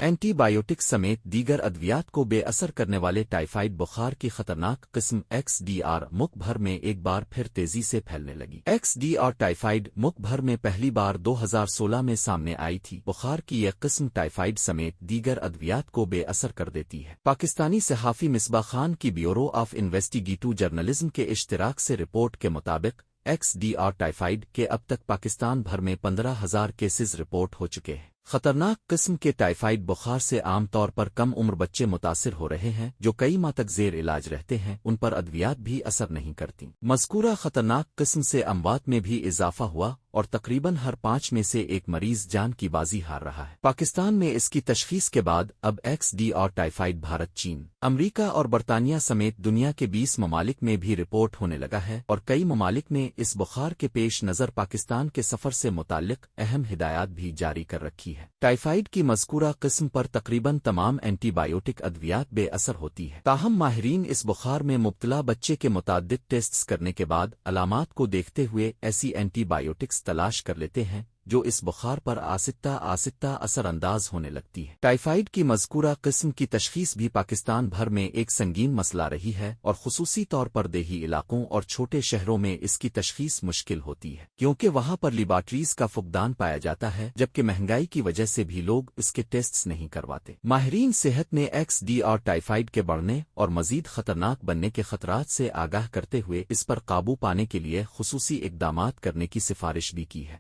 Anti biotic سمیت دیگر ادویات کو بے اثر کرنے والے ٹائیفائڈ بخار کی خطرناک قسم XDR ملک بھر میں ایک بار پھر تیزی سے پھیلنے لگی۔ XDR ٹائیفائڈ ملک بھر میں پہلی بار 2016 میں سامنے آئی تھی۔ بخار کی یہ قسم ٹائیفائڈ سمیت دیگر ادویات کو بے اثر کر دیتی ہے۔ پاکستانی صحافی مصباح خان کی بیورو آف انویسٹیگیٹو جرنلزم کے اشتراک سے رپورٹ کے مطابق XDR ٹائیفائڈ کے اب تک پاکستان بھر میں 15,000 کیسز رپورٹ ہو چکے ہیں۔ خطرناک قسم کے ٹائیفائڈ بخار سے عام طور پر کم عمر بچے متاثر ہو رہے ہیں جو کئی ماہ تک زیر علاج رہتے ہیں، ان پر ادویات بھی اثر نہیں کرتی۔ مذکورہ خطرناک قسم سے اموات میں بھی اضافہ ہوا اور تقریباً ہر 5 میں سے ایک مریض جان کی بازی ہار رہا ہے۔ پاکستان میں اس کی تشخیص کے بعد اب XDR ٹائیفائڈ بھارت، چین، امریکہ اور برطانیہ سمیت دنیا کے 20 ممالک میں بھی رپورٹ ہونے لگا ہے، اور کئی ممالک نے اس بخار کے پیش نظر پاکستان کے سفر سے متعلق اہم ہدایات بھی جاری کر رکھی ہے۔ ٹائیفائڈ کی مذکورہ قسم پر تقریباً تمام اینٹی بایوٹک ادویات بے اثر ہوتی ہے، تاہم ماہرین اس بخار میں مبتلا بچے کے متعدد ٹیسٹس کرنے کے بعد علامات کو دیکھتے ہوئے ایسی اینٹی بایوٹکس تلاش کر لیتے ہیں جو اس بخار پر آہستہ اثر انداز ہونے لگتی ہے۔ ٹائیفائڈ کی مذکورہ قسم کی تشخیص بھی پاکستان بھر میں ایک سنگین مسئلہ رہی ہے، اور خصوصی طور پر دیہی علاقوں اور چھوٹے شہروں میں اس کی تشخیص مشکل ہوتی ہے، کیونکہ وہاں پر لیبارٹریز کا فقدان پایا جاتا ہے، جبکہ مہنگائی کی وجہ سے بھی لوگ اس کے ٹیسٹس نہیں کرواتے۔ ماہرین صحت نے XDR ٹائیفائڈ کے بڑھنے اور مزید خطرناک بننے کے خطرات سے آگاہ کرتے ہوئے اس پر قابو پانے کے لیے خصوصی اقدامات کرنے کی سفارش بھی کی ہے۔